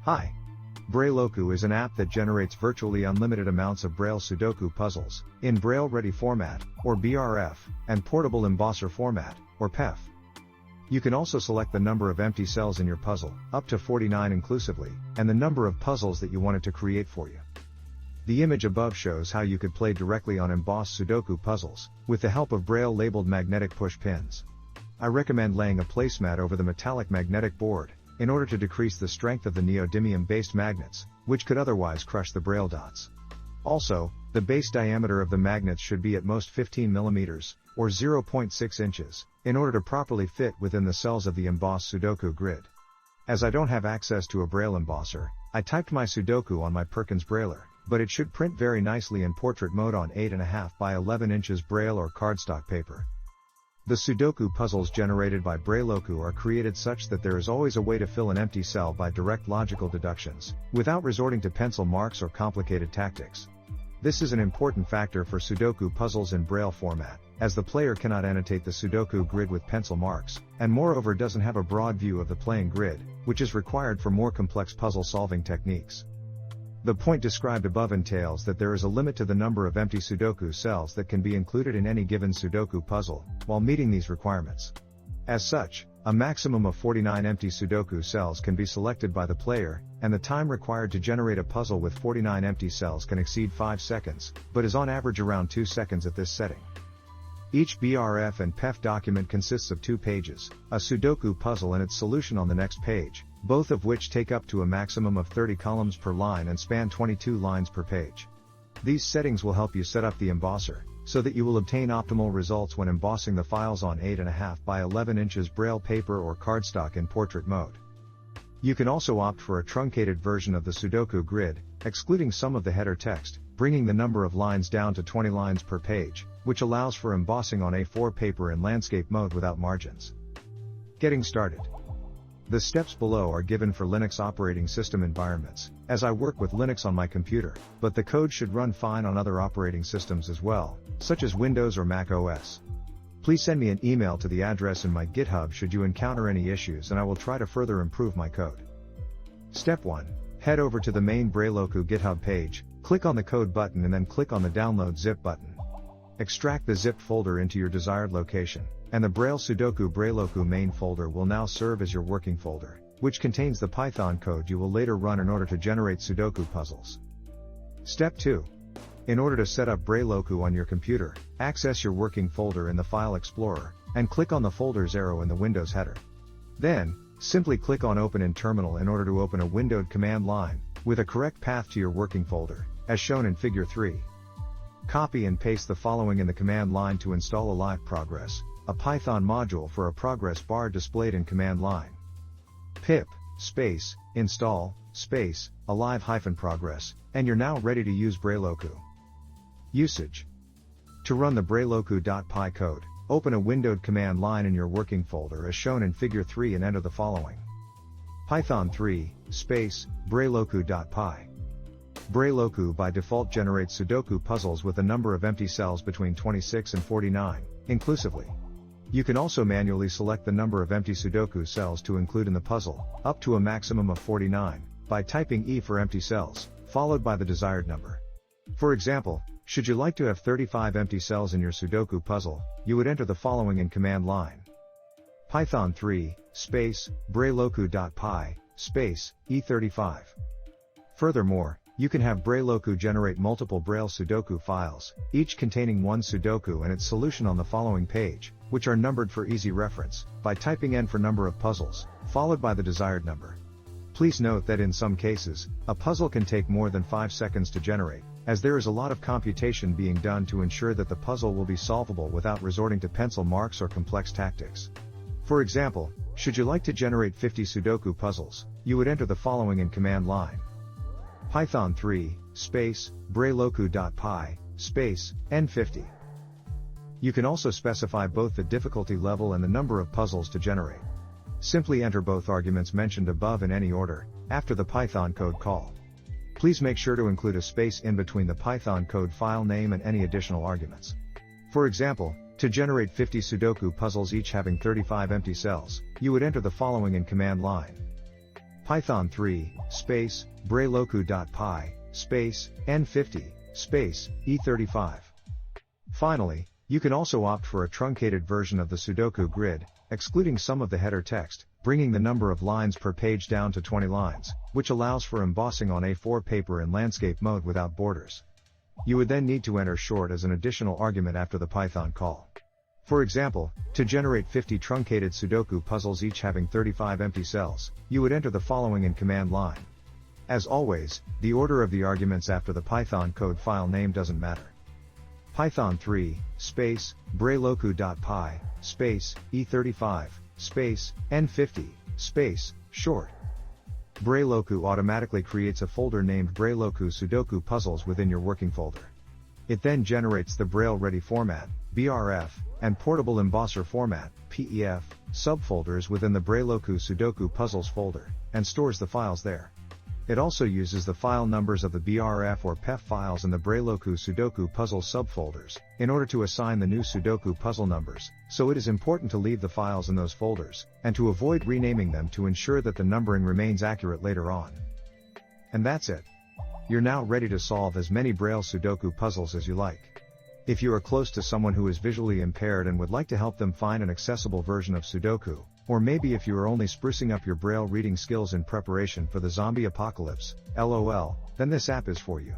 Hi! Brailloku is an app that generates virtually unlimited amounts of Braille Sudoku puzzles, in Braille Ready Format, or BRF, and Portable Embosser Format, or PEF. You can also select the number of empty cells in your puzzle, up to 49 inclusively, and the number of puzzles that you want it to create for you. The image above shows how you could play directly on embossed Sudoku puzzles, with the help of Braille-labeled magnetic push pins. I recommend laying a placemat over the metallic magnetic board, in order to decrease the strength of the neodymium-based magnets, which could otherwise crush the Braille dots. Also, the base diameter of the magnets should be at most 15 mm, or 0.6 inches, in order to properly fit within the cells of the embossed Sudoku grid. As I don't have access to a Braille embosser, I typed my Sudoku on my Perkins Brailler, but it should print very nicely in portrait mode on 8.5 by 11 inches Braille or cardstock paper. The Sudoku puzzles generated by Brailloku are created such that there is always a way to fill an empty cell by direct logical deductions, without resorting to pencil marks or complicated tactics. This is an important factor for Sudoku puzzles in Braille format, as the player cannot annotate the Sudoku grid with pencil marks, and moreover doesn't have a broad view of the playing grid, which is required for more complex puzzle-solving techniques. The point described above entails that there is a limit to the number of empty Sudoku cells that can be included in any given Sudoku puzzle, while meeting these requirements. As such, a maximum of 49 empty Sudoku cells can be selected by the player, and the time required to generate a puzzle with 49 empty cells can exceed 5 seconds, but is on average around 2 seconds at this setting. Each BRF and PEF document consists of 2 pages, a Sudoku puzzle and its solution on the next page, both of which take up to a maximum of 30 columns per line and span 22 lines per page. These settings will help you set up the embosser, so that you will obtain optimal results when embossing the files on 8.5 by 11 inches Braille paper or cardstock in portrait mode. You can also opt for a truncated version of the Sudoku grid, excluding some of the header text, bringing the number of lines down to 20 lines per page, which allows for embossing on A4 paper in landscape mode without margins. Getting started. The steps below are given for Linux operating system environments, as I work with Linux on my computer, but the code should run fine on other operating systems as well, such as Windows or Mac OS. Please send me an email to the address in my GitHub should you encounter any issues, and I will try to further improve my code. Step 1. Head over to the main Brailloku GitHub page, click on the code button and then click on the download zip button. Extract the zipped folder into your desired location, and the Braille Sudoku Brailloku main folder will now serve as your working folder, which contains the Python code you will later run in order to generate Sudoku puzzles. Step 2. In order to set up Brailloku on your computer, access your working folder in the File Explorer, and click on the folder's arrow in the Windows header. Then, simply click on Open in Terminal in order to open a windowed command line, with a correct path to your working folder, as shown in Figure 3. Copy and paste the following in the command line to install Alive Progress, a Python module for a progress bar displayed in command line. Pip, space, install, space, alive-progress, and you're now ready to use Brailloku. Usage. To run the Brailloku.py code, open a windowed command line in your working folder as shown in Figure 3 and enter the following. Python 3, space, Brailloku.py. Brailloku by default generates Sudoku puzzles with a number of empty cells between 26 and 49, inclusively. You can also manually select the number of empty Sudoku cells to include in the puzzle, up to a maximum of 49, by typing E for empty cells, followed by the desired number. For example, should you like to have 35 empty cells in your Sudoku puzzle, you would enter the following in command line. Python 3, space, Brailloku.py, space, E35. Furthermore, you can have Brailloku generate multiple Braille Sudoku files, each containing one Sudoku and its solution on the following page, which are numbered for easy reference, by typing N for number of puzzles, followed by the desired number. Please note that in some cases, a puzzle can take more than 5 seconds to generate, as there is a lot of computation being done to ensure that the puzzle will be solvable without resorting to pencil marks or complex tactics. For example, should you like to generate 50 Sudoku puzzles, you would enter the following in command line. Python 3, space, Brailloku.py, space, N50. You can also specify both the difficulty level and the number of puzzles to generate. Simply enter both arguments mentioned above in any order, after the Python code call. Please make sure to include a space in between the Python code file name and any additional arguments. For example, to generate 50 Sudoku puzzles each having 35 empty cells, you would enter the following in command line. Python 3, space, Brailloku.py, space, N50, space, E35. Finally, you can also opt for a truncated version of the Sudoku grid, excluding some of the header text, bringing the number of lines per page down to 20 lines, which allows for embossing on A4 paper in landscape mode without borders. You would then need to enter short as an additional argument after the Python call. For example, to generate 50 truncated Sudoku puzzles each having 35 empty cells, you would enter the following in command line. As always, the order of the arguments after the Python code file name doesn't matter. Python 3, space, Brailloku.py, space, E35, space, N50, space, short. Brailloku automatically creates a folder named Brailloku Sudoku Puzzles within your working folder. It then generates the Braille Ready Format, BRF, and Portable Embosser Format, PEF, subfolders within the Brailloku Sudoku Puzzles folder, and stores the files there. It also uses the file numbers of the BRF or PEF files in the Brailloku Sudoku Puzzle subfolders, in order to assign the new Sudoku puzzle numbers, so it is important to leave the files in those folders, and to avoid renaming them to ensure that the numbering remains accurate later on. And that's it. You're now ready to solve as many Braille Sudoku puzzles as you like. If you are close to someone who is visually impaired and would like to help them find an accessible version of Sudoku, or maybe if you are only sprucing up your Braille reading skills in preparation for the zombie apocalypse, LOL, then this app is for you.